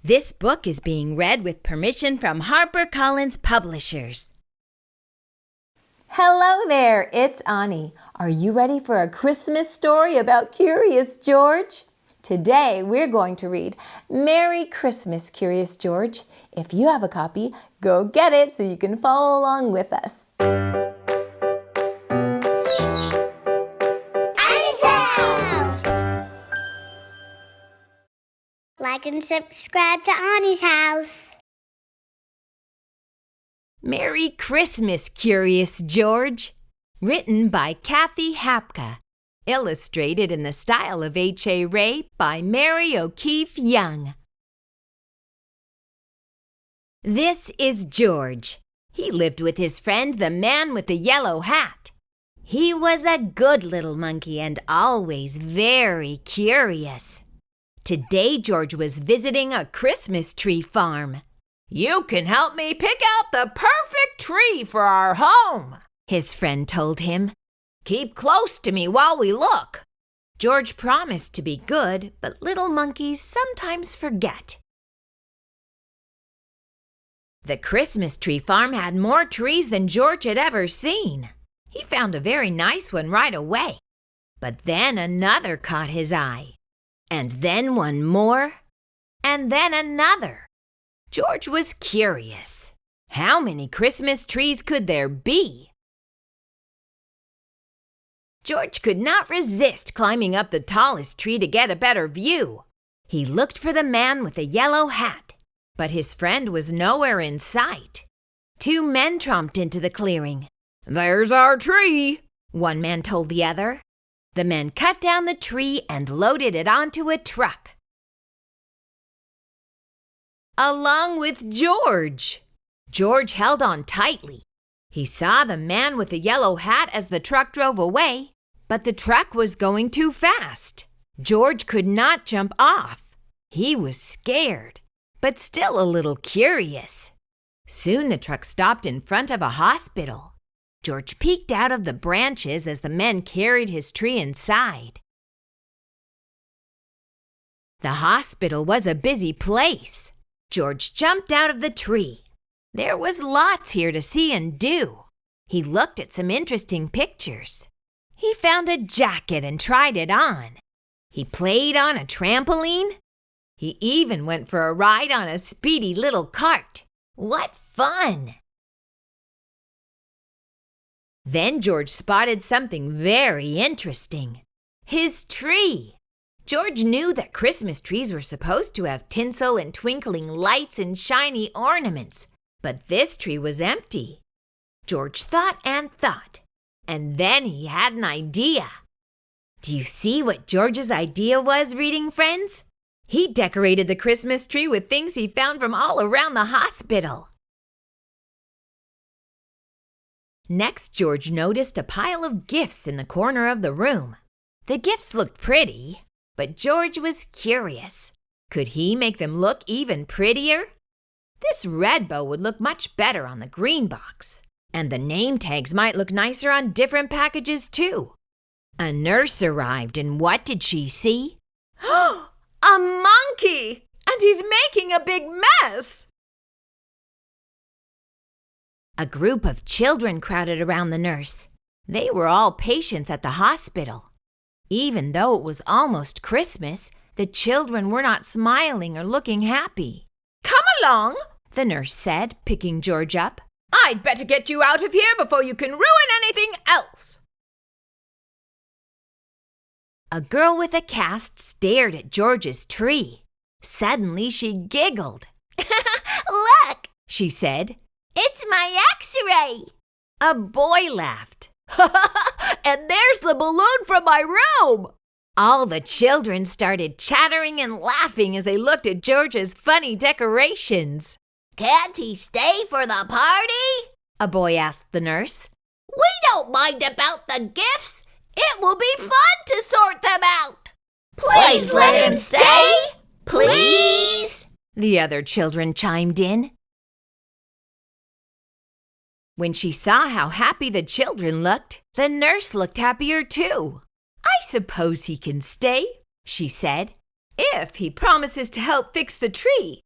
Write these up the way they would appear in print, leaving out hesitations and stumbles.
This book is being read with permission from HarperCollins Publishers. Hello there, it's Awnie. Are you ready for a Christmas story about Curious George? Today we're going to read Merry Christmas, Curious George. If you have a copy, go get it so you can follow along with us. Like and subscribe to Awnie's house. Merry Christmas, Curious George. Written by Catherine Hapka. Illustrated in the style of H.A. Ray by Mary O'Keefe Young. This is George. He lived with his friend, the man with the yellow hat. He was a good little monkey and always very curious. Today, George was visiting a Christmas tree farm. "You can help me pick out the perfect tree for our home," his friend told him. "Keep close to me while we look." George promised to be good, but little monkeys sometimes forget. The Christmas tree farm had more trees than George had ever seen. He found a very nice one right away. But then another caught his eye. And then one more, and then another. George was curious. How many Christmas trees could there be? George could not resist climbing up the tallest tree to get a better view. He looked for the man with the yellow hat, but his friend was nowhere in sight. Two men tromped into the clearing. "There's our tree," one man told the other. The men cut down the tree and loaded it onto a truck. Along with George. George held on tightly. He saw the man with the yellow hat as the truck drove away, but the truck was going too fast. George could not jump off. He was scared, but still a little curious. Soon the truck stopped in front of a hospital. George peeked out of the branches as the men carried his tree inside. The hospital was a busy place. George jumped out of the tree. There was lots here to see and do. He looked at some interesting pictures. He found a jacket and tried it on. He played on a trampoline. He even went for a ride on a speedy little cart. What fun! Then George spotted something very interesting. His tree. George knew that Christmas trees were supposed to have tinsel and twinkling lights and shiny ornaments, but this tree was empty. George thought and thought, and then he had an idea. Do you see what George's idea was, reading friends? He decorated the Christmas tree with things he found from all around the hospital. Next, George noticed a pile of gifts in the corner of the room. The gifts looked pretty, but George was curious. Could he make them look even prettier? This red bow would look much better on the green box, and the name tags might look nicer on different packages too. A nurse arrived, and what did she see? A monkey! And he's making a big mess! A group of children crowded around the nurse. They were all patients at the hospital. Even though it was almost Christmas, the children were not smiling or looking happy. "Come along," the nurse said, picking George up. "I'd better get you out of here before you can ruin anything else." A girl with a cast stared at George's tree. Suddenly she giggled. "Look," she said. "It's my X-ray." A boy laughed. "And there's the balloon from my room." All the children started chattering and laughing as they looked at George's funny decorations. "Can't he stay for the party?" a boy asked the nurse. "We don't mind about the gifts. It will be fun to sort them out." "Please let him stay, please," the other children chimed in. When she saw how happy the children looked, the nurse looked happier too. "I suppose he can stay," she said, "if he promises to help fix the tree.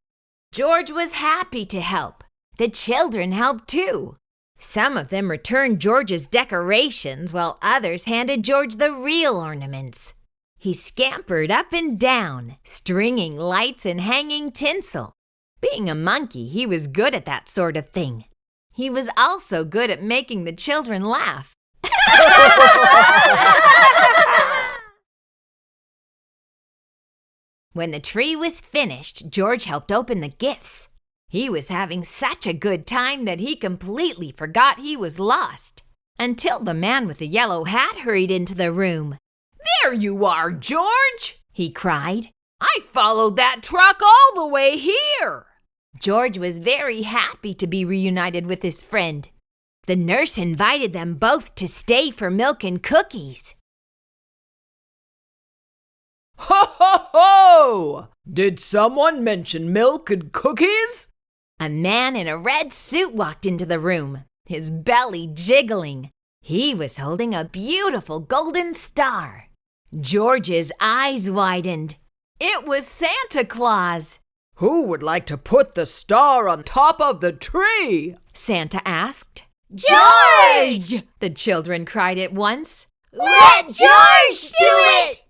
George was happy to help. The children helped too. Some of them returned George's decorations while others handed George the real ornaments. He scampered up and down, stringing lights and hanging tinsel. Being a monkey, he was good at that sort of thing. He was also good at making the children laugh. When the tree was finished, George helped open the gifts. He was having such a good time that he completely forgot he was lost, until the man with the yellow hat hurried into the room. "There you are, George!" he cried. "I followed that truck all the way here!" George was very happy to be reunited with his friend. The nurse invited them both to stay for milk and cookies. Ho, ho, ho! Did someone mention milk and cookies? A man in a red suit walked into the room, his belly jiggling. He was holding a beautiful golden star. George's eyes widened. It was Santa Claus. Who would like to put the star on top of the tree? Santa asked. George! The children cried at once. Let George do it!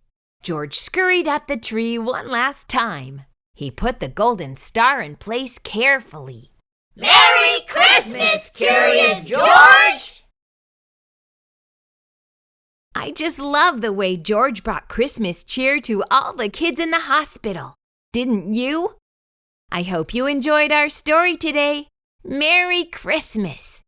George scurried up the tree one last time. He put the golden star in place carefully. Merry Christmas, Curious George! I just love the way George brought Christmas cheer to all the kids in the hospital. Didn't you? I hope you enjoyed our story today. Merry Christmas!